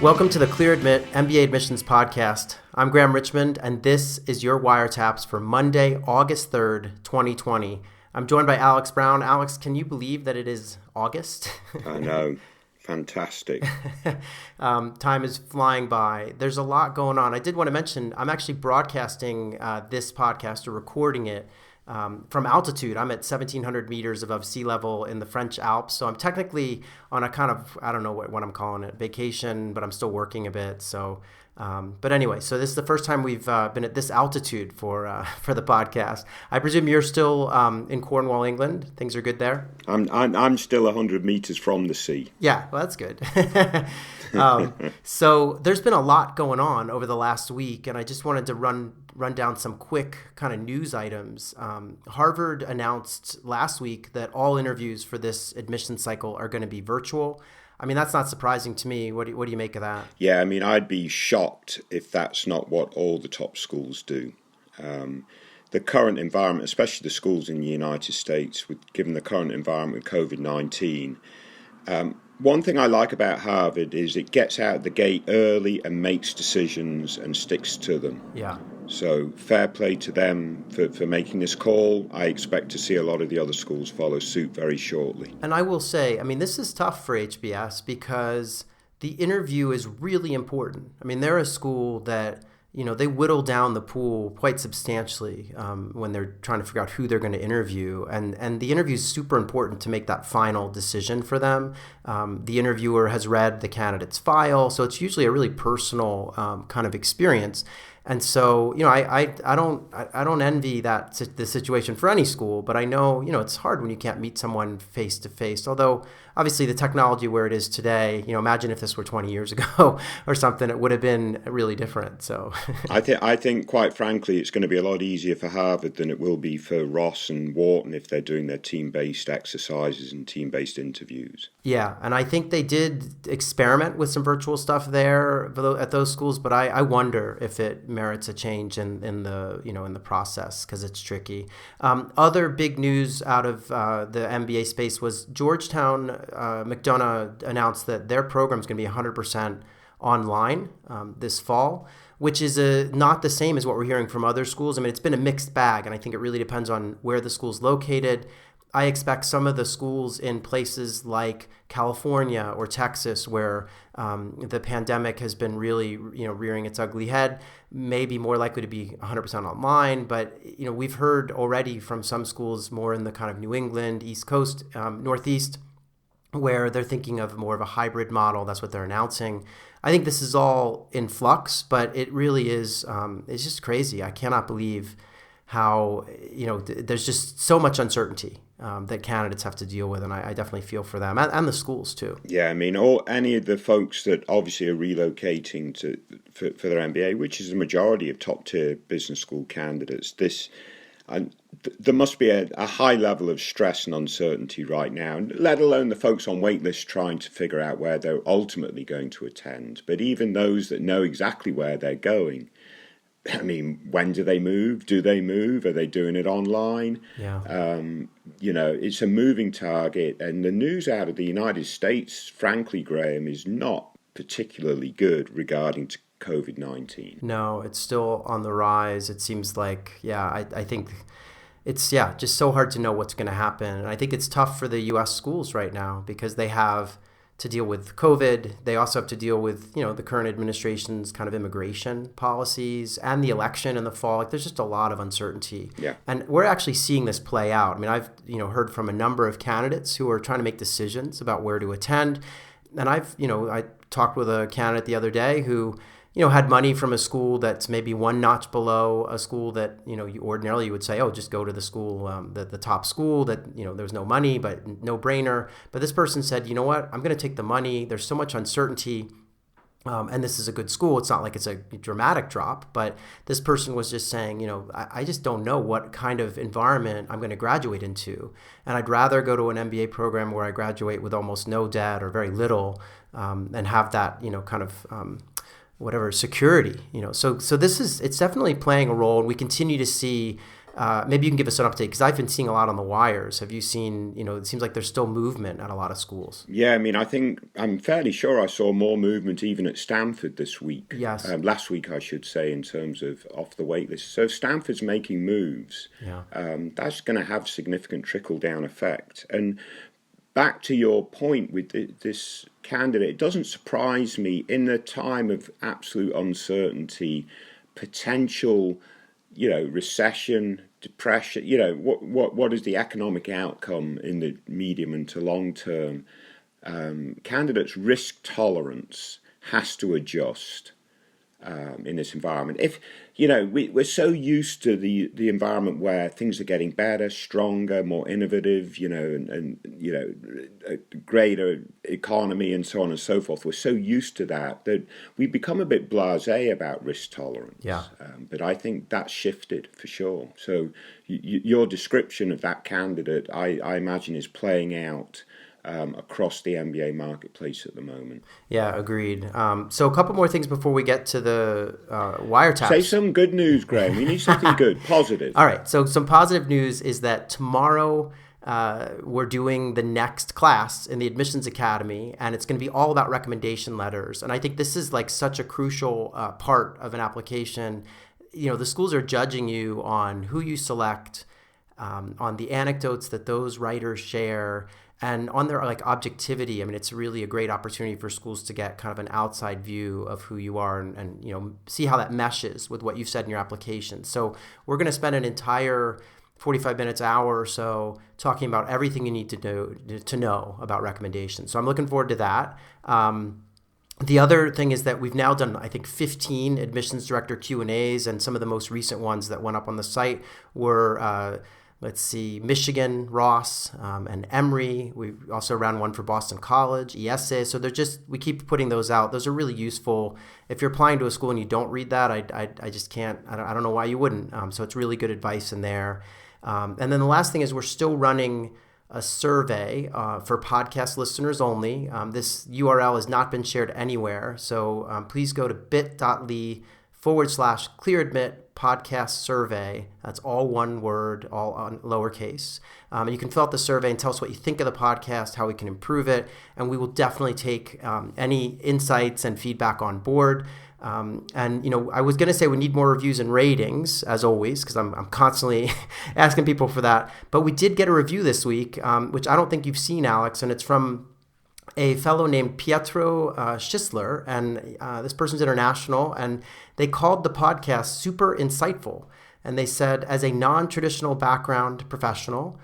Welcome to the Clear Admit MBA Admissions Podcast. I'm Graham Richmond, and this is your wiretaps for Monday, August 3rd, 2020. I'm joined by Alex Brown. Alex, can you believe that it is August? I know. Fantastic. Time is flying by. There's a lot going on. I did want to mention I'm actually broadcasting this podcast or recording it from altitude. I'm at 1,700 meters above sea level in the French Alps. So I'm technically on a kind of, I don't know what I'm calling it, vacation, but I'm still working a bit. So, but anyway, so this is the first time we've been at this altitude for the podcast. I presume you're still in Cornwall, England. Things are good there? I'm still 100 meters from the sea. Yeah, well, that's good. So there's been a lot going on over the last week, and I just wanted to run down some quick kind of news items. Harvard announced last week that all interviews for this admission cycle are going to be virtual. I mean, that's not surprising to me. What do you make of that? Yeah, I mean, I'd be shocked if that's not what all the top schools do. The current environment, especially the schools in the United States, given the current environment with COVID-19, one thing I like about Harvard is it gets out the gate early and makes decisions and sticks to them. Yeah. So fair play to them for making this call. I expect to see a lot of the other schools follow suit very shortly. And I will say, I mean, this is tough for HBS because the interview is really important. I mean, they're a school that, you know, they whittle down the pool quite substantially when they're trying to figure out who they're going to interview. And the interview is super important to make that final decision for them. The interviewer has read the candidate's file, so it's usually a really personal kind of experience. And so, you know, I don't envy the situation for any school, but I know, you know, it's hard when you can't meet someone face to face. Although, obviously, the technology where it is today, you know, imagine if this were 20 years ago or something, it would have been really different. So, I think, quite frankly, it's going to be a lot easier for Harvard than it will be for Ross and Wharton if they're doing their team-based exercises and team-based interviews. Yeah, and I think they did experiment with some virtual stuff there at those schools, but I wonder if it merits a change in the process because it's tricky. Other big news out of the MBA space was Georgetown McDonough announced that their program is going to be 100% online this fall, which is not the same as what we're hearing from other schools. I mean, it's been a mixed bag, and I think it really depends on where the school's located. I expect some of the schools in places like California or Texas, where the pandemic has been really, you know, rearing its ugly head, may be more likely to be 100% online. But, you know, we've heard already from some schools more in the kind of New England, East Coast, Northeast, where they're thinking of more of a hybrid model. That's what they're announcing. I think this is all in flux, but it really is, it's just crazy. I cannot believe how, you know, there's just so much uncertainty that candidates have to deal with, and I definitely feel for them and the schools too. Yeah, I mean, any of the folks that obviously are relocating for their MBA, which is the majority of top-tier business school candidates, there must be a high level of stress and uncertainty right now, let alone the folks on waitlist trying to figure out where they're ultimately going to attend. But even those that know exactly where they're going, I mean, when do they move? Do they move? Are they doing it online? Yeah. You know, it's a moving target. And the news out of the United States, frankly, Graham, is not particularly good regarding to COVID-19. No, it's still on the rise. It seems like, I think it's, just so hard to know what's going to happen. And I think it's tough for the U.S. schools right now because they have to deal with COVID. They also have to deal with, you know, the current administration's kind of immigration policies and the election in the fall. Like, there's just a lot of uncertainty. Yeah. And we're actually seeing this play out. I mean, I've, you know, heard from a number of candidates who are trying to make decisions about where to attend. And I talked with a candidate the other day who, you know, had money from a school that's maybe one notch below a school that, you know, you would say, oh, just go to the school, the top school that, you know, there's no money, but no brainer. But this person said, you know what, I'm going to take the money. There's so much uncertainty. And this is a good school. It's not like it's a dramatic drop, but this person was just saying, you know, I just don't know what kind of environment I'm going to graduate into. And I'd rather go to an MBA program where I graduate with almost no debt or very little and have that, you know, kind of security, you know. So it's definitely playing a role. And we continue to see Maybe you can give us an update, because I've been seeing a lot on the wires. Have you seen, it seems like there's still movement at a lot of schools. Yeah, I mean, I'm fairly sure I saw more movement even at Stanford this week. Yes. Last week, I should say, in terms of off the wait list. So Stanford's making moves. Yeah. That's going to have significant trickle-down effect. And back to your point with this candidate, it doesn't surprise me in the time of absolute uncertainty, potential, recession, depression, what is the economic outcome in the medium and to long term? Candidates' risk tolerance has to adjust in this environment. If we're so used to the environment where things are getting better, stronger, more innovative, and a greater economy and so on and so forth. We're so used to that we become a bit blasé about risk tolerance. Yeah. But I think that's shifted for sure. So your description of that candidate, I imagine, is playing out across the MBA marketplace at the moment. Yeah, agreed. So a couple more things before we get to the wiretaps. Say some good news, Graham. We need something good, positive. All right. So some positive news is that tomorrow we're doing the next class in the Admissions Academy, and it's going to be all about recommendation letters. And I think this is like such a crucial part of an application. The schools are judging you on who you select, on the anecdotes that those writers share, and on their objectivity. I mean, it's really a great opportunity for schools to get kind of an outside view of who you are and see how that meshes with what you've said in your application. So we're going to spend an entire 45 minutes, hour or so talking about everything you need to know about recommendations. So I'm looking forward to that. The other thing is that we've now done, I think, 15 admissions director Q&As, and some of the most recent ones that went up on the site were Michigan, Ross, and Emory. We also ran one for Boston College, ESA. So we keep putting those out. Those are really useful. If you're applying to a school and you don't read that, I just can't, I don't know why you wouldn't. So it's really good advice in there. And then the last thing is we're still running a survey for podcast listeners only. This URL has not been shared anywhere. So please go to bit.ly/ClearAdmit podcast survey. That's all one word, all on lowercase. You can fill out the survey and tell us what you think of the podcast, how we can improve it, and we will definitely take any insights and feedback on board. I was going to say we need more reviews and ratings, as always, because I'm constantly asking people for that. But we did get a review this week, which I don't think you've seen, Alex, and it's from a fellow named Pietro Schisler, and this person's international, and they called the podcast super insightful. And they said, as a non-traditional background professional,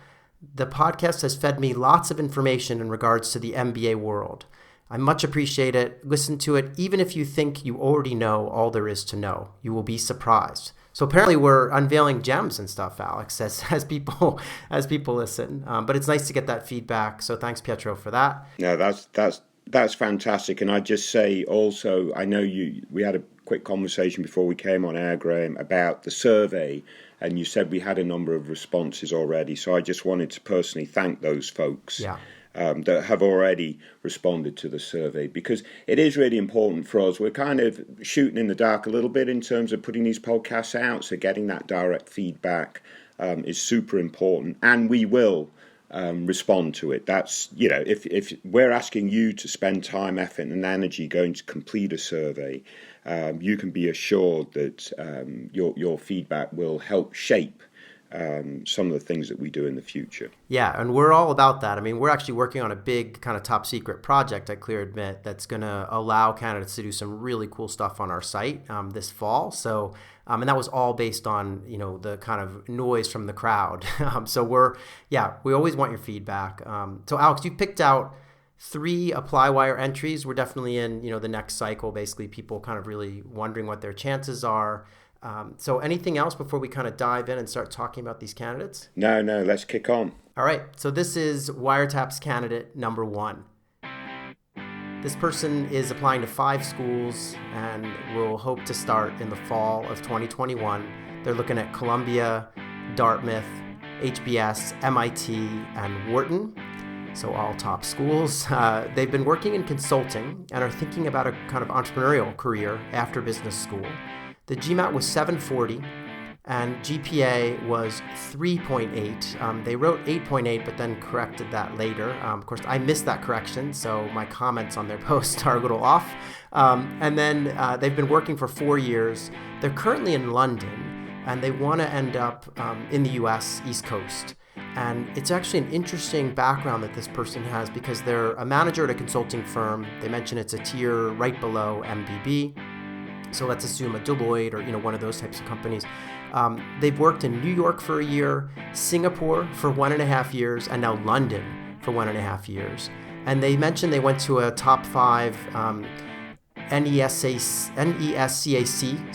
the podcast has fed me lots of information in regards to the MBA world. I much appreciate it. Listen to it, even if you think you already know all there is to know. You will be surprised. So apparently we're unveiling gems and stuff, Alex, as people listen. But it's nice to get that feedback. So thanks, Pietro, for that. No, that's fantastic. And I'd just say also, I know we had a quick conversation before we came on air, Graham, about the survey, and you said we had a number of responses already. So I just wanted to personally thank those folks. Yeah. That have already responded to the survey, because it is really important for us. We're kind of shooting in the dark a little bit in terms of putting these podcasts out, so getting that direct feedback is super important, and we will respond to it. That's, if we're asking you to spend time, effort, and energy going to complete a survey, you can be assured that your feedback will help shape some of the things that we do in the future. Yeah, and we're all about that. I mean, we're actually working on a big kind of top secret project at ClearAdmit that's going to allow candidates to do some really cool stuff on our site this fall. So, and that was all based on, the kind of noise from the crowd. So we always want your feedback. So Alex, you picked out 3 ApplyWire entries. We're definitely in, the next cycle, basically people kind of really wondering what their chances are. So anything else before we kind of dive in and start talking about these candidates? No, let's kick on. All right. So this is Wiretaps candidate number 1. This person is applying to 5 schools and will hope to start in the fall of 2021. They're looking at Columbia, Dartmouth, HBS, MIT, and Wharton. So all top schools. They've been working in consulting and are thinking about a kind of entrepreneurial career after business school. The GMAT was 740, and GPA was 3.8. They wrote 8.8, but then corrected that later. Of course, I missed that correction, so my comments on their post are a little off. And then they've been working for 4 years. They're currently in London, and they want to end up in the US, East Coast. And it's actually an interesting background that this person has because they're a manager at a consulting firm. They mention it's a tier right below MBB. So let's assume a Deloitte or one of those types of companies. They've worked in New York for a year, Singapore for 1.5 years, and now London for 1.5 years. And they mentioned they went to a top 5 NESCAC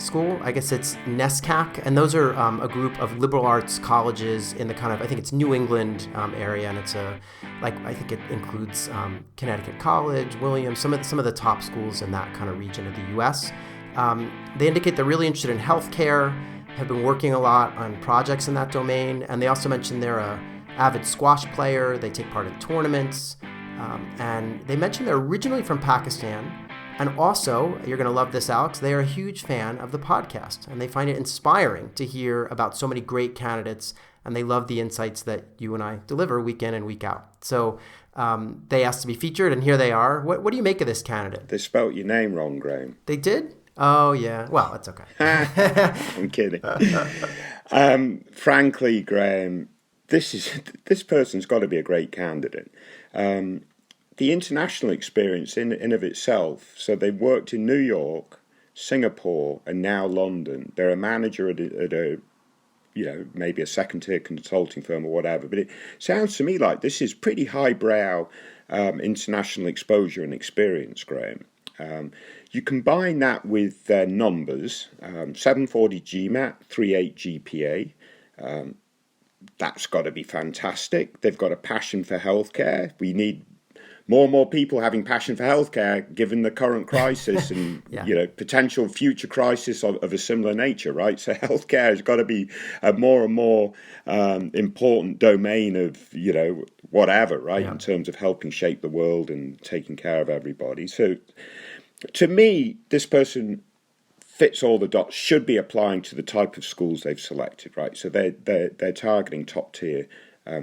school. I guess it's NESCAC. And those are a group of liberal arts colleges in the kind of, I think it's New England area. And it's I think it includes Connecticut College, Williams, some of the top schools in that kind of region of the U.S. They indicate they're really interested in healthcare, have been working a lot on projects in that domain. And they also mentioned they're a avid squash player. They take part in tournaments. And they mentioned they're originally from Pakistan. And also, you're going to love this, Alex, they are a huge fan of the podcast. And they find it inspiring to hear about so many great candidates. And they love the insights that you and I deliver week in and week out. So they asked to be featured, and here they are. What do you make of this candidate? They spelt your name wrong, Graham. They did? Oh, yeah. Well, that's okay. I'm kidding. Frankly, Graham, this person's got to be a great candidate. The international experience in of itself, so they've worked in New York, Singapore, and now London. They're a manager at a maybe a second-tier consulting firm or whatever, but it sounds to me like this is pretty highbrow international exposure and experience, Graham. You combine that with their numbers, 740 GMAT, 3.8 GPA. That's got to be fantastic. They've got a passion for healthcare. We need more and more people having passion for healthcare, given the current crisis and potential future crisis of a similar nature, right? So healthcare has got to be a more and more important domain of whatever, right? Yeah. In terms of helping shape the world and taking care of everybody. So to me, this person fits all the dots. Should be applying to the type of schools they've selected, right? So they're targeting top tier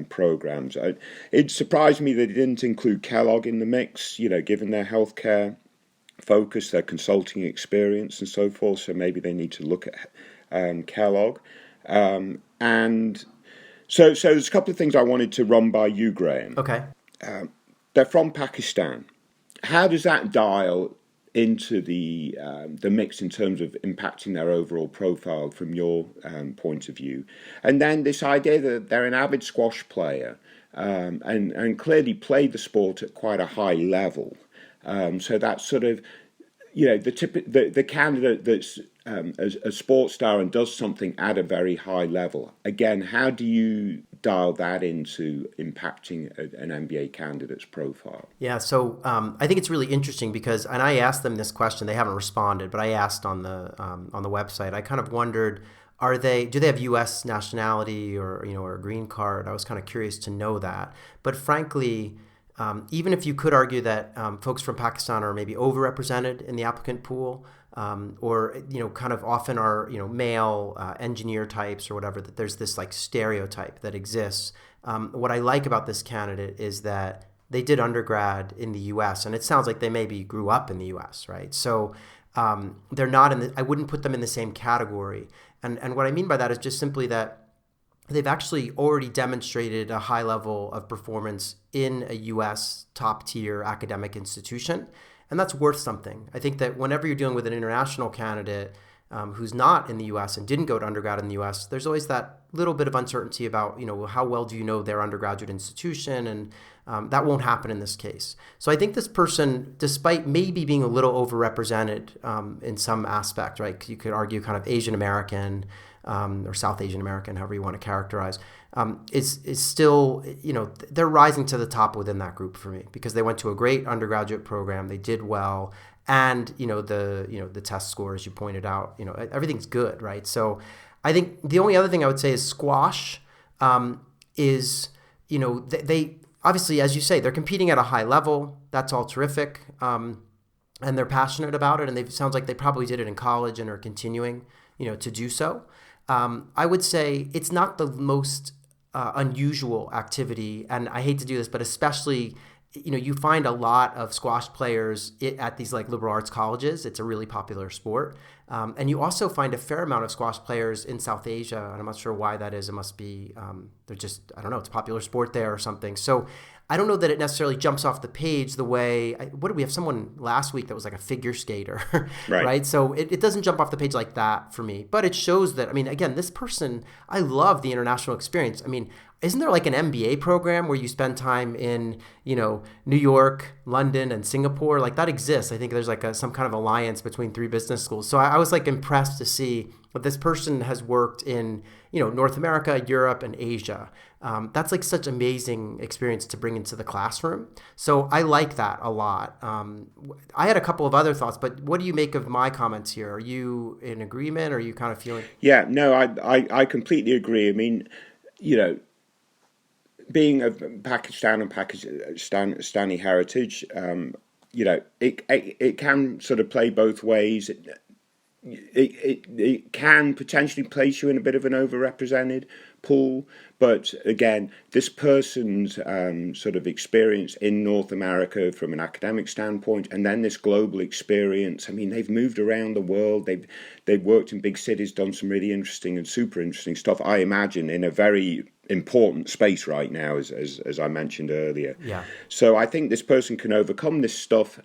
programs. It surprised me that it didn't include Kellogg in the mix, given their healthcare focus, their consulting experience and so forth. So maybe they need to look at Kellogg. And so there's a couple of things I wanted to run by you, Graham. Okay. They're from Pakistan. How does that dial into the mix in terms of impacting their overall profile from your point of view? And then this idea that they're an avid squash player and clearly play the sport at quite a high level. So that's sort of, the candidate that's a sports star and does something at a very high level. Again, how do you dial that into impacting an MBA candidate's profile? Yeah, so I think it's really interesting because, and I asked them this question, they haven't responded, but I asked on the website. I kind of wondered, do they have U.S. nationality or or a green card? I was kind of curious to know that. But frankly, even if you could argue that folks from Pakistan are maybe overrepresented in the applicant pool, or kind of often are male engineer types or whatever, that there's this like stereotype that exists. What I like about this candidate is that they did undergrad in the U.S. and it sounds like they maybe grew up in the U.S. right? So they're not I wouldn't put them in the same category. And what I mean by that is just simply that they've actually already demonstrated a high level of performance in a U.S. top-tier academic institution, and that's worth something. I think that whenever you're dealing with an international candidate who's not in the U.S. and didn't go to undergrad in the U.S., there's always that little bit of uncertainty about, how well do you know their undergraduate institution, and that won't happen in this case. So I think this person, despite maybe being a little overrepresented in some aspect, right? You could argue kind of Asian American, or South Asian American, however you want to characterize, is still, they're rising to the top within that group for me because they went to a great undergraduate program, they did well, and the test score, as you pointed out, everything's good, right? So I think the only other thing I would say is squash is, they obviously, as you say, they're competing at a high level. That's all terrific, and they're passionate about it, and it sounds like they probably did it in college and are continuing, to do so. I would say it's not the most unusual activity, and I hate to do this, but especially, you find a lot of squash players at these like liberal arts colleges. It's a really popular sport. And you also find a fair amount of squash players in South Asia, and I'm not sure why that is. It must be, they're just, I don't know, it's a popular sport there or something. So I don't know that it necessarily jumps off the page the way, what did we have someone last week that was like a figure skater, Right. right? So it doesn't jump off the page like that for me, but it shows that, I mean, again, this person, I love the international experience. I mean, isn't there like an MBA program where you spend time in, New York, London, and Singapore? Like that exists. I think there's like some kind of alliance between 3 business schools. So I was like impressed to see that this person has worked in, North America, Europe, and Asia. That's like such amazing experience to bring into the classroom. So I like that a lot. I had a couple of other thoughts, but what do you make of my comments here? Are you in agreement? Or are you kind of feeling? Yeah, no, I completely agree. I mean, being of Pakistan and Pakistani heritage, it can sort of play both ways. It can potentially place you in a bit of an overrepresented pool, but again, this person's sort of experience in North America from an academic standpoint, and then this global experience. I mean, they've moved around the world. They've worked in big cities, done some really interesting and super interesting stuff. I imagine in a very important space right now, as I mentioned earlier. Yeah. So I think this person can overcome this stuff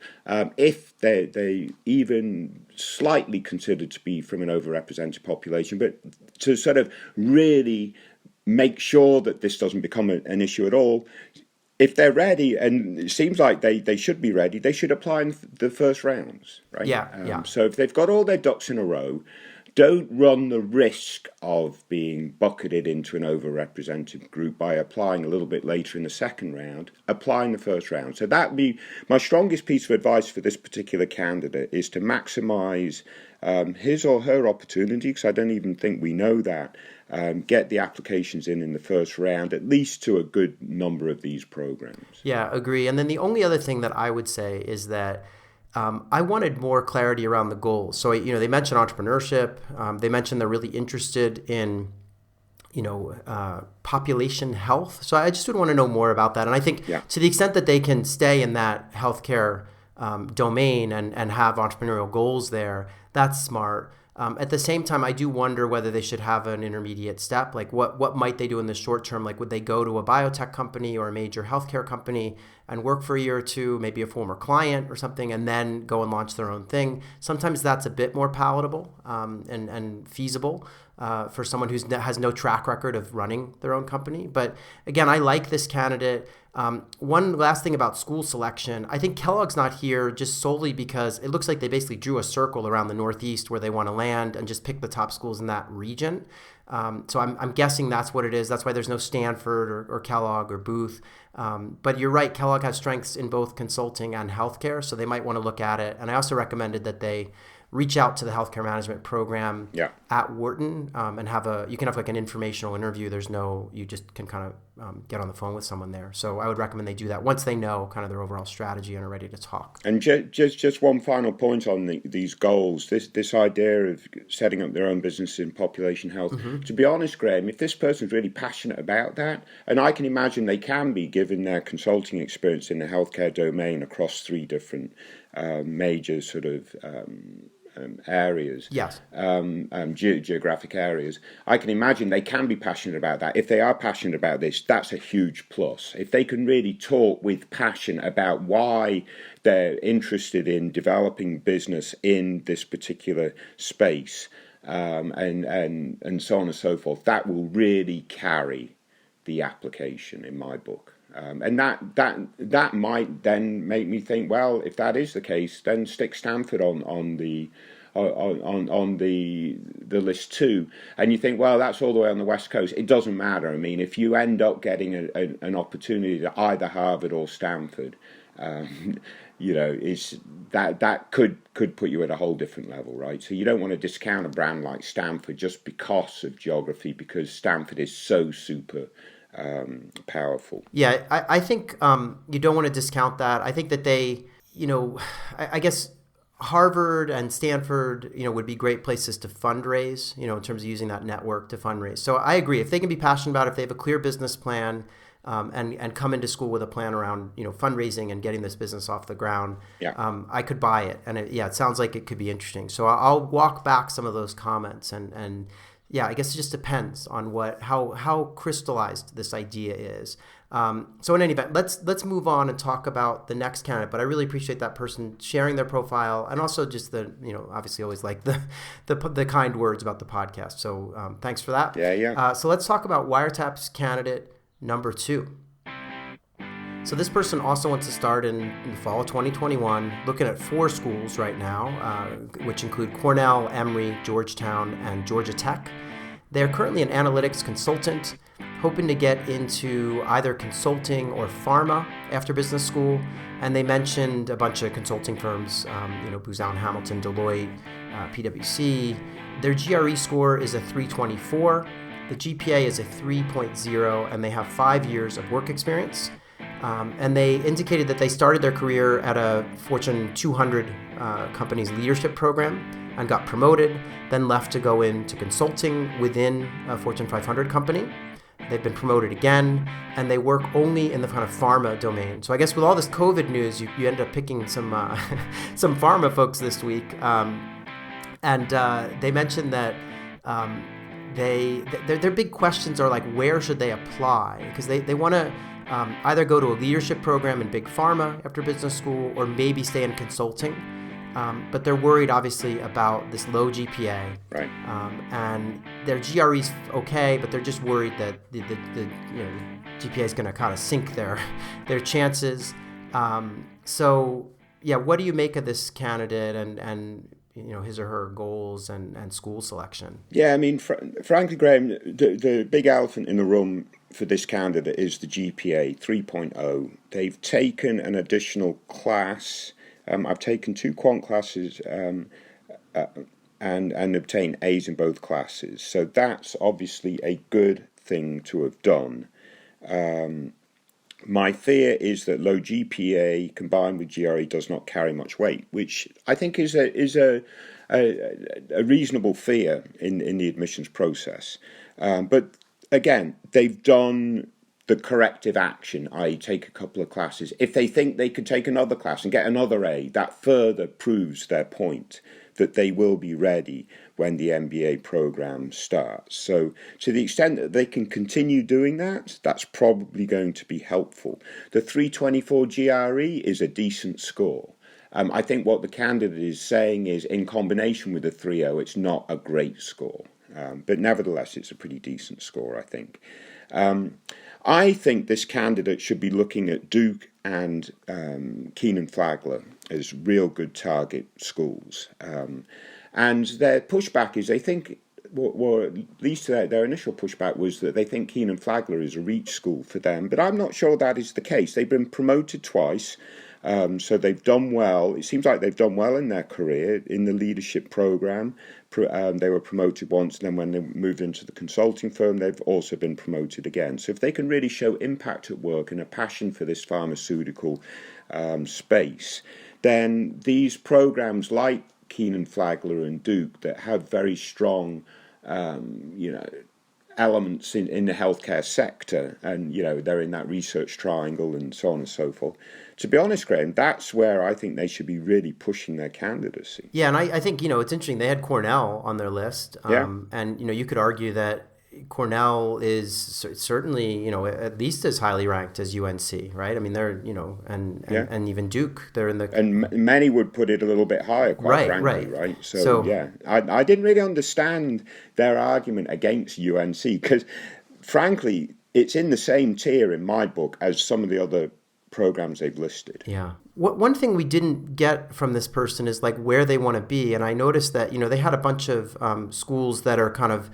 if they even slightly considered to be from an overrepresented population, but to sort of really make sure that this doesn't become an issue at all. If they're ready, and it seems like they should be ready, they should apply in the first rounds, right? Yeah. So if they've got all their ducks in a row, don't run the risk of being bucketed into an overrepresented group by applying a little bit later in the second round. Apply in the first round. So that'd be my strongest piece of advice for this particular candidate, is to maximize his or her opportunity, because I don't even think we know that. Get the applications in the first round, at least to a good number of these programs. Yeah, agree. And then the only other thing that I would say is that I wanted more clarity around the goals. So, they mentioned entrepreneurship. They mentioned they're really interested in, population health. So I just would want to know more about that. And I think to the extent that they can stay in that healthcare domain and have entrepreneurial goals there, that's smart. At the same time, I do wonder whether they should have an intermediate step. Like what might they do in the short term? Like would they go to a biotech company or a major healthcare company and work for a year or two, maybe a former client or something, and then go and launch their own thing? Sometimes that's a bit more palatable and feasible for someone who has no track record of running their own company. But again, I like this candidate. One last thing about school selection. I think Kellogg's not here just solely because it looks like they basically drew a circle around the Northeast where they want to land and just pick the top schools in that region. So I'm guessing that's what it is. That's why there's no Stanford or Kellogg or Booth. But you're right, Kellogg has strengths in both consulting and healthcare, so they might want to look at it. And I also recommended that they reach out to the healthcare management program at Wharton and you can have like an informational interview. You just can kind of get on the phone with someone there. So I would recommend they do that once they know kind of their overall strategy and are ready to talk. And just one final point on these goals, this idea of setting up their own business in population health. Mm-hmm. To be honest, Graham, if this person's really passionate about that, and I can imagine they can be given their consulting experience in the healthcare domain across 3 different major sort of areas, yes, geographic areas, I can imagine they can be passionate about that. If they are passionate about this, that's a huge plus. If they can really talk with passion about why they're interested in developing business in this particular space, and so on and so forth, that will really carry the application in my book. And that might then make me think, well, if that is the case, then stick Stanford on the list too. And you think, well, that's all the way on the West Coast. It doesn't matter. I mean, if you end up getting an opportunity at either Harvard or Stanford, it's that could put you at a whole different level, right? So you don't want to discount a brand like Stanford just because of geography, because Stanford is so super powerful. Yeah, I think you don't want to discount that. I think that they, I guess Harvard and Stanford, would be great places to fundraise, in terms of using that network to fundraise. So I agree. If they can be passionate about it, if they have a clear business plan, and come into school with a plan around, fundraising and getting this business off the ground, I could buy it. And it sounds like it could be interesting. So I'll walk back some of those comments and I guess it just depends on how crystallized this idea is. So in any event, let's move on and talk about the next candidate. But I really appreciate that person sharing their profile, and also just obviously always like the kind words about the podcast. So thanks for that. So let's talk about Wiretap's candidate number 2. So this person also wants to start in the fall of 2021, looking at 4 schools right now, which include Cornell, Emory, Georgetown, and Georgia Tech. They're currently an analytics consultant, hoping to get into either consulting or pharma after business school. And they mentioned a bunch of consulting firms, Booz Allen Hamilton, Deloitte, PwC. Their GRE score is a 324. The GPA is a 3.0, and they have 5 years of work experience. And they indicated that they started their career at a Fortune 200 company's leadership program and got promoted, then left to go into consulting within a Fortune 500 company. They've been promoted again, and they work only in the kind of pharma domain. So I guess with all this COVID news, you ended up picking some some pharma folks this week. And they mentioned that their big questions are like, where should they apply? Because they want to either go to a leadership program in big pharma after business school, or maybe stay in consulting. But they're worried, obviously, about this low GPA. Right. And their GRE's okay, but they're just worried that the GPA is going to kind of sink their chances. So what do you make of this candidate and his or her goals and school selection? Yeah, I mean, frankly, Graham, the big elephant in the room for this candidate is the GPA 3.0. They've taken an additional class. I've taken 2 quant classes and obtained A's in both classes. So that's obviously a good thing to have done. My fear is that low GPA combined with GRE does not carry much weight, which I think is a reasonable fear in the admissions process. But again, they've done the corrective action, i.e. take a couple of classes. If they think they could take another class and get another A, that further proves their point that they will be ready when the MBA program starts. So to the extent that they can continue doing that, that's probably going to be helpful. The 324 GRE is a decent score. I think what the candidate is saying is, in combination with the 3.0, it's not a great score. But nevertheless, it's a pretty decent score, I think. I think this candidate should be looking at Duke and Keenan-Flagler as real good target schools. And their pushback is, they think, or at least their initial pushback was that they think Keenan-Flagler is a reach school for them. But I'm not sure that is the case. They've been promoted twice. So they've done well. It seems like they've done well in their career in the leadership program. They were promoted once, and then when they moved into the consulting firm, they've also been promoted again. So if they can really show impact at work and a passion for this pharmaceutical space, then these programs like Keenan-Flagler and Duke that have very strong, elements in the healthcare sector, and they're in that research triangle and so on and so forth. To be honest, Graham, that's where I think they should be really pushing their candidacy. Yeah, and I think it's interesting. They had Cornell on their list, and you could argue that Cornell is certainly at least as highly ranked as UNC, right? I mean, they're and even Duke, they're in the, and many would put it a little bit higher, quite frankly, right? So yeah, I didn't really understand their argument against UNC because, frankly, it's in the same tier in my book as some of the other programs they've listed. Yeah. One thing we didn't get from this person is like where they want to be, and I noticed that they had a bunch of schools that are kind of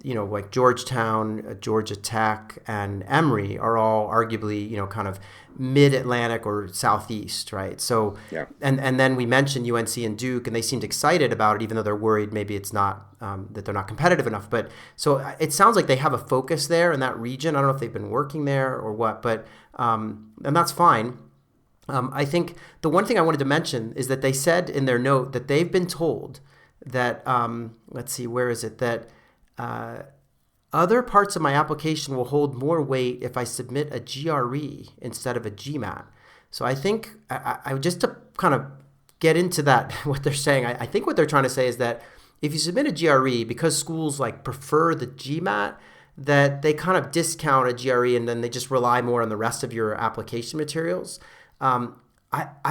like Georgetown, Georgia Tech, and Emory are all arguably, kind of mid-Atlantic or southeast, right? So, and then we mentioned UNC and Duke, and they seemed excited about it, even though they're worried maybe it's not, that they're not competitive enough. But so it sounds like they have a focus there in that region. I don't know if they've been working there or what, but, and that's fine. I think the one thing I wanted to mention is that they said in their note that they've been told that, let's see, where is it? That other parts of my application will hold more weight if I submit a GRE instead of a GMAT. So I think, I just to kind of get into that, what they're saying, I think what they're trying to say is that if you submit a GRE, because schools like prefer the GMAT, that they kind of discount a GRE and then they just rely more on the rest of your application materials. I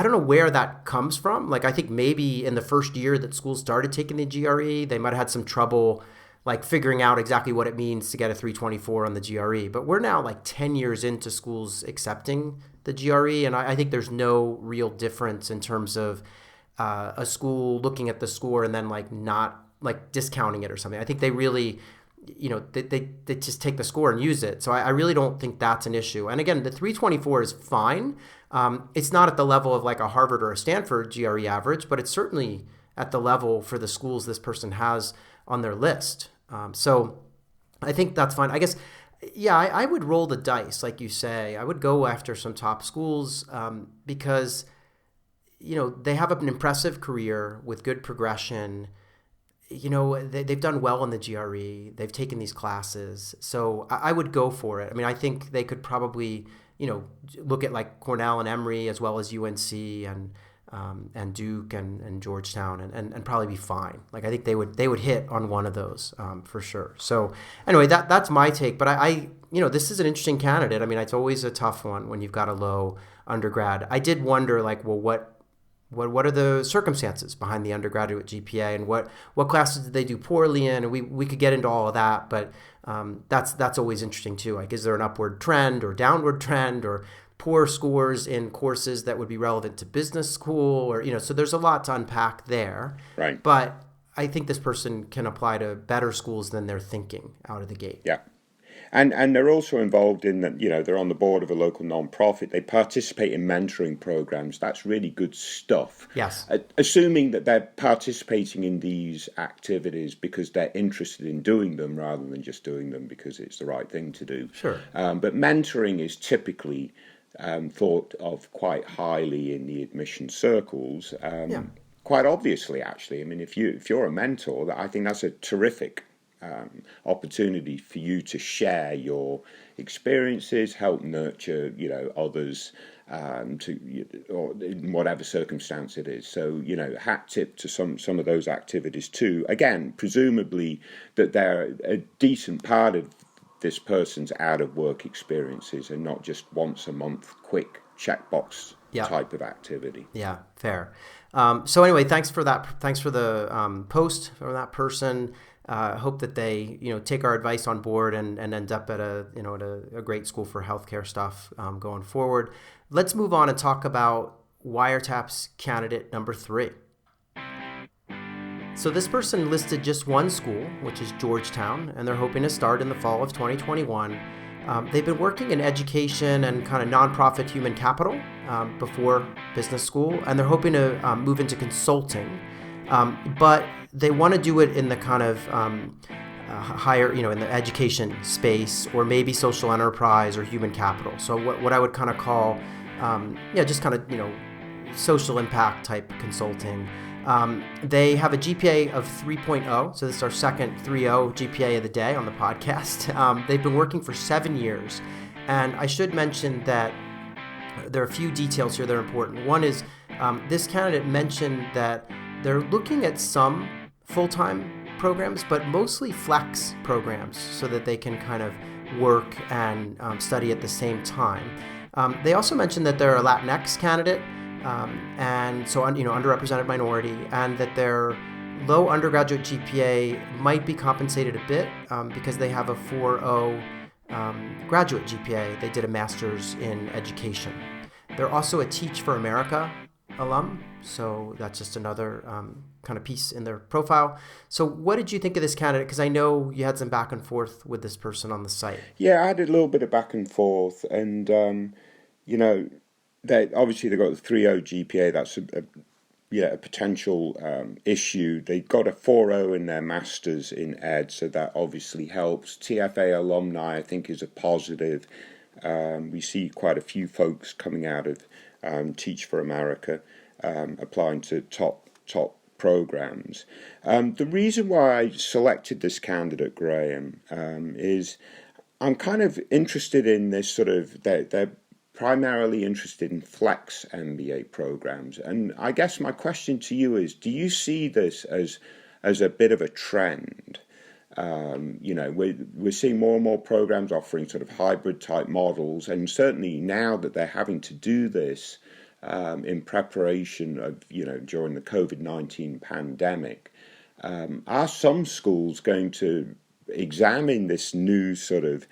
don't know where that comes from. Like, I think maybe in the first year that schools started taking the GRE, they might have had some trouble like figuring out exactly what it means to get a 324 on the GRE. But we're now like 10 years into schools accepting the GRE, and I think there's no real difference in terms of a school looking at the score and then like not like discounting it or something. I think they really, they just take the score and use it. So I really don't think that's an issue. And again, the 324 is fine. It's not at the level of like a Harvard or a Stanford GRE average, but it's certainly at the level for the schools this person has on their list. So I think that's fine. I guess, yeah, I would roll the dice, like you say. I would go after some top schools because, they have an impressive career with good progression. They've done well in the GRE. They've taken these classes. So I would go for it. I mean, I think they could probably, look at like Cornell and Emory as well as UNC and Duke and Georgetown and probably be fine. Like, I think they would hit on one of those for sure. So anyway, that's my take. But I this is an interesting candidate. I mean, it's always a tough one when you've got a low undergrad. I did wonder, like, well, what are the circumstances behind the undergraduate GPA, and what classes did they do poorly in? And we could get into all of that, but that's always interesting too. Like, is there an upward trend or downward trend, or poor scores in courses that would be relevant to business school, or so there's a lot to unpack there. Right. But I think this person can apply to better schools than they're thinking out of the gate. Yeah. And they're also involved in that, they're on the board of a local nonprofit. They participate in mentoring programs. That's really good stuff. Yes. Assuming that they're participating in these activities because they're interested in doing them rather than just doing them because it's the right thing to do. Sure. But mentoring is typically thought of quite highly in the admission circles. Quite obviously, actually. I mean, if you're a mentor, I think that's a terrific opportunity for you to share your experiences, help nurture, others or in whatever circumstance it is. So, hat tip to some of those activities too. Again, presumably that they're a decent part of this person's out of work experiences and not just once a month quick checkbox type of activity. Yeah, fair. So anyway, thanks for that. Thanks for the post from that person. Hope that they, take our advice on board and end up at a great school for healthcare stuff going forward. Let's move on and talk about Wiretap's candidate number 3. So this person listed just one school, which is Georgetown, and they're hoping to start in the fall of 2021. They've been working in education and kind of nonprofit human capital before business school, and they're hoping to move into consulting. But they want to do it in the kind of higher, in the education space, or maybe social enterprise or human capital. So what I would kind of call, just kind of, social impact type consulting. They have a GPA of 3.0, so this is our second 3.0 GPA of the day on the podcast. They've been working for 7 years, and I should mention that there are a few details here that are important. One is this candidate mentioned that they're looking at some full-time programs, but mostly flex programs so that they can kind of work and study at the same time. They also mentioned that they're a Latinx candidate, and so underrepresented minority, and that their low undergraduate GPA might be compensated a bit because they have a 4.0 graduate GPA. They did a master's in education. They're also a Teach for America alum, so that's just another kind of piece in their profile. So what did you think of this candidate? Because I know you had some back and forth with this person on the site. Yeah, I had a little bit of back and forth, and they obviously they've got the 3.0 GPA. That's a potential issue. They got a 4.0 in their masters in ed, so that obviously helps. TFA alumni, I think, is a positive. We see quite a few folks coming out of Teach for America, applying to top programs. The reason why I selected this candidate, Graham, is I'm kind of interested in this sort of, they're primarily interested in flex MBA programs. And I guess my question to you is, do you see this as a bit of a trend? We're seeing more and more programs offering sort of hybrid type models, and certainly now that they're having to do this in preparation of, during the COVID-19 pandemic, are some schools going to examine this new sort of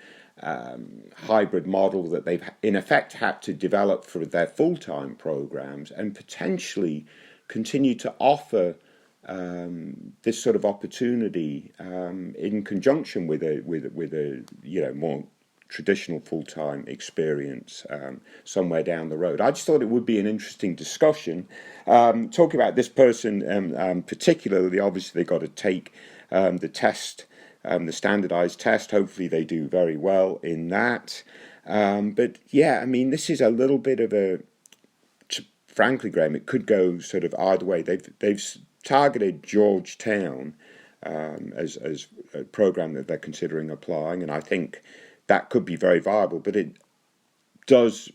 hybrid model that they've in effect had to develop for their full-time programs and potentially continue to offer this sort of opportunity in conjunction with a more traditional full-time experience somewhere down the road? I just thought it would be an interesting discussion. Talking about this person particularly, obviously they've got to take the test, the standardized test. Hopefully they do very well in that. But yeah, I mean, this is a little bit of frankly, Graham, it could go sort of either way. They've targeted Georgetown as a program that they're considering applying, and I think that could be very viable, but it does,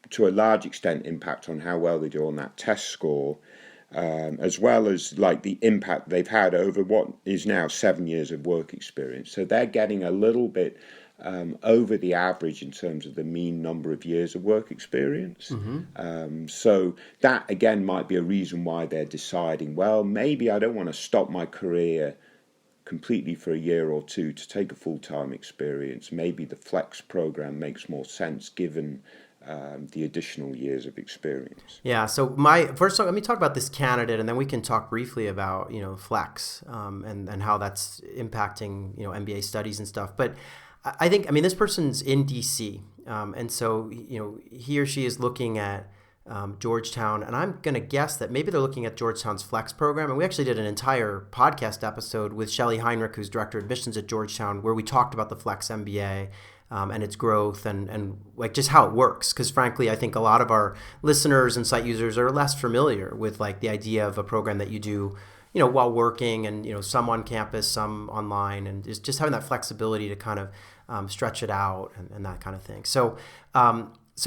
to a large extent, impact on how well they do on that test score, as well as like the impact they've had over what is now 7 years of work experience. So they're getting a little bit over the average in terms of the mean number of years of work experience. Mm-hmm. So that, again, might be a reason why they're deciding, well, maybe I don't want to stop my career completely for a year or two to take a full-time experience. Maybe the flex program makes more sense given the additional years of experience. Yeah. So first, let me talk about this candidate, and then we can talk briefly about flex and how that's impacting MBA studies and stuff. But I think this person's in DC, and so he or she is looking at Georgetown, and I'm going to guess that maybe they're looking at Georgetown's Flex program. And we actually did an entire podcast episode with Shelley Heinrich, who's director of admissions at Georgetown, where we talked about the Flex MBA and its growth and like just how it works. Because frankly, I think a lot of our listeners and site users are less familiar with like the idea of a program that you do while working, and some on campus, some online, and just having that flexibility to kind of stretch it out and that kind of thing. So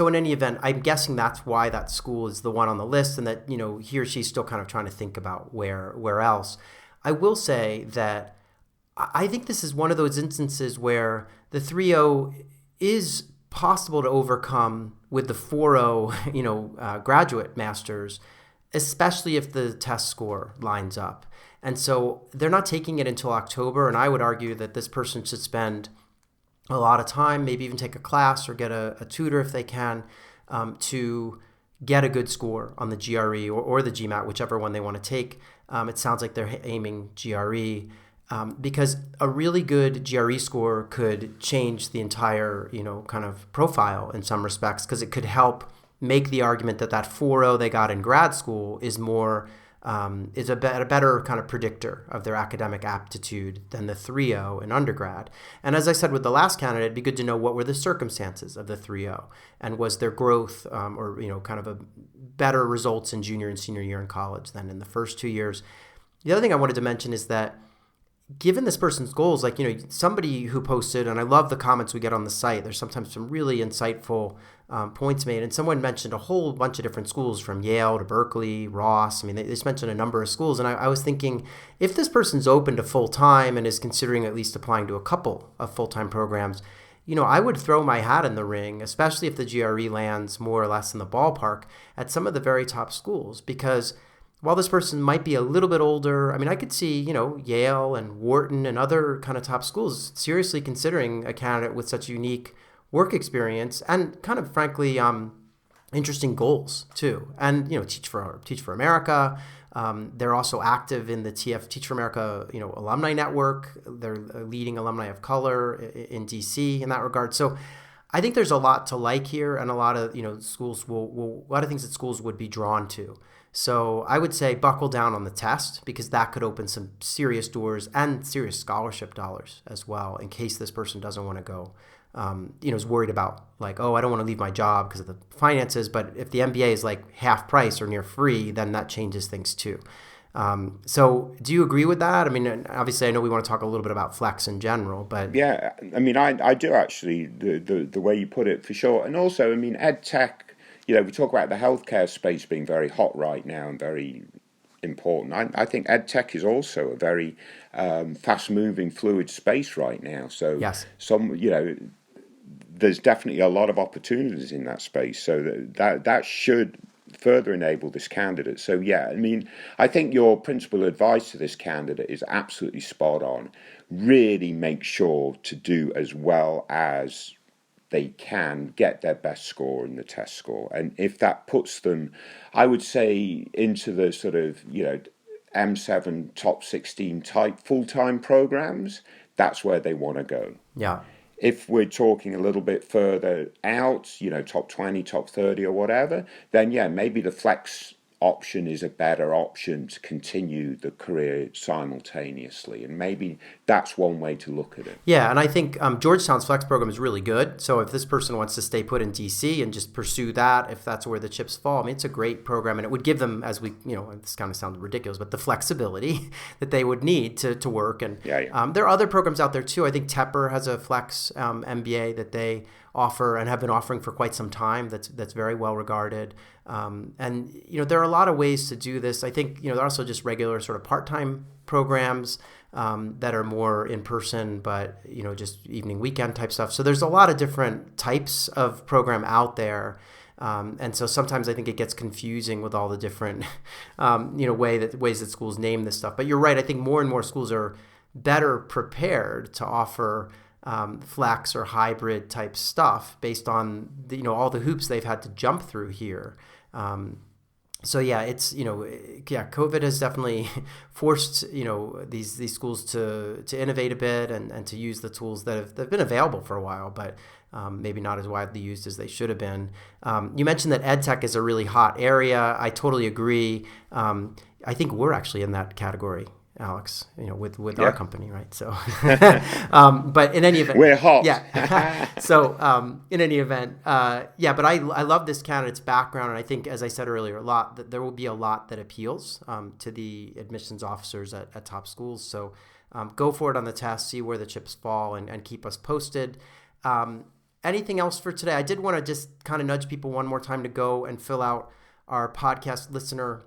in any event, I'm guessing that's why that school is the one on the list, and that he or she's still kind of trying to think about where else. I will say that I think this is one of those instances where the 3.0 is possible to overcome with the 4.0 graduate masters, especially if the test score lines up. And so they're not taking it until October, and I would argue that this person should spend a lot of time, maybe even take a class or get a tutor if they can, to get a good score on the GRE or the GMAT, whichever one they want to take. It sounds like they're aiming GRE, because a really good GRE score could change the entire kind of profile in some respects, because it could help make the argument that 4.0 they got in grad school is more is a better kind of predictor of their academic aptitude than the 3.0 in undergrad. And as I said with the last candidate, it'd be good to know what were the circumstances of the 3.0, and was there growth or kind of a better results in junior and senior year in college than in the first 2 years. The other thing I wanted to mention is that given this person's goals, like, somebody who posted, and I love the comments we get on the site, there's sometimes some really insightful points made, and someone mentioned a whole bunch of different schools from Yale to Berkeley, Ross. They just mentioned a number of schools, and I was thinking, if this person's open to full-time and is considering at least applying to a couple of full-time programs, I would throw my hat in the ring, especially if the GRE lands more or less in the ballpark at some of the very top schools, because while this person might be a little bit older, I could see, Yale and Wharton and other kind of top schools seriously considering a candidate with such unique work experience and kind of, frankly, interesting goals too. And, Teach for America. They're also active in the Teach for America, alumni network. They're a leading alumni of color in DC in that regard. So I think there's a lot to like here, and a lot of, schools a lot of things that schools would be drawn to. So I would say buckle down on the test, because that could open some serious doors and serious scholarship dollars as well, in case this person doesn't want to go is worried about like, oh, I don't want to leave my job because of the finances. But if the MBA is like half price or near free, then that changes things too. So do you agree with that? I mean, obviously, I know we want to talk a little bit about flex in general, but yeah, I mean, I do actually the way you put it for sure, and also, I mean, ed tech. We talk about the healthcare space being very hot right now and very important. I think ed tech is also a very fast-moving, fluid space right now. So yes. There's definitely a lot of opportunities in that space. So that should further enable this candidate. So yeah, I mean, I think your principal advice to this candidate is absolutely spot on. Really make sure to do as well as they can, get their best score in the test score. And if that puts them, I would say, into the sort of, M7 top 16 type full-time programs, that's where they want to go. Yeah. If we're talking a little bit further out, top 20, top 30 or whatever, then yeah, maybe the flex option is a better option to continue the career simultaneously. And maybe that's one way to look at it. Yeah, and I think Georgetown's flex program is really good. So if this person wants to stay put in DC and just pursue that, if that's where the chips fall, I mean, it's a great program. And it would give them, as we, this kind of sounds ridiculous, but the flexibility that they would need to work. And there are other programs out there too. I think Tepper has a flex MBA that they offer and have been offering for quite some time. That's very well regarded. And there are a lot of ways to do this. I think there are also just regular sort of part-time programs that are more in person, but just evening, weekend type stuff. So there's a lot of different types of program out there. And so sometimes I think it gets confusing with all the different ways that schools name this stuff. But you're right. I think more and more schools are better prepared to offer flex or hybrid type stuff based on all the hoops they've had to jump through here. So yeah, it's COVID has definitely forced these schools to innovate a bit and to use the tools that have been available for a while, but maybe not as widely used as they should have been. You mentioned that ed tech is a really hot area. I totally agree. I think we're actually in that category, Alex, with our company, right? So, but in any event, we're hot. Yeah. So, in any event, but I love this candidate's background. And I think, as I said earlier, there will be a lot that appeals to the admissions officers at top schools. So, go for it on the test, see where the chips fall and keep us posted. Anything else for today? I did want to just kind of nudge people one more time to go and fill out our podcast listener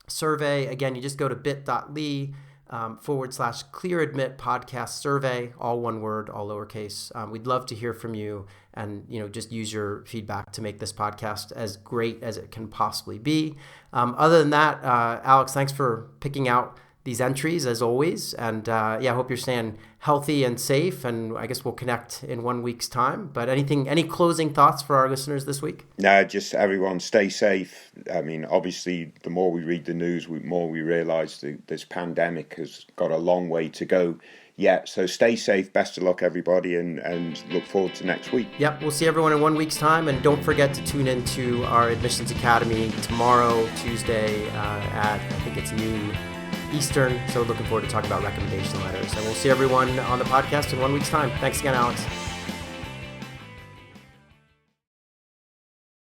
survey. Again, you just go to bit.ly /Clear Admit Podcast Survey, all one word, all lowercase. We'd love to hear from you and, just use your feedback to make this podcast as great as it can possibly be. Other than that, Alex, thanks for picking out these entries as always. And I hope you're staying healthy and safe. And I guess we'll connect in 1 week's time. But any closing thoughts for our listeners this week? No, just everyone stay safe. I mean, obviously, the more we read the news, the more we realize this pandemic has got a long way to go yet. So stay safe. Best of luck, everybody, and look forward to next week. Yep, we'll see everyone in 1 week's time. And don't forget to tune into our Admissions Academy tomorrow, Tuesday, at, I think it's noon Eastern. So looking forward to talking about recommendation letters. And we'll see everyone on the podcast in 1 week's time. Thanks again, Alex.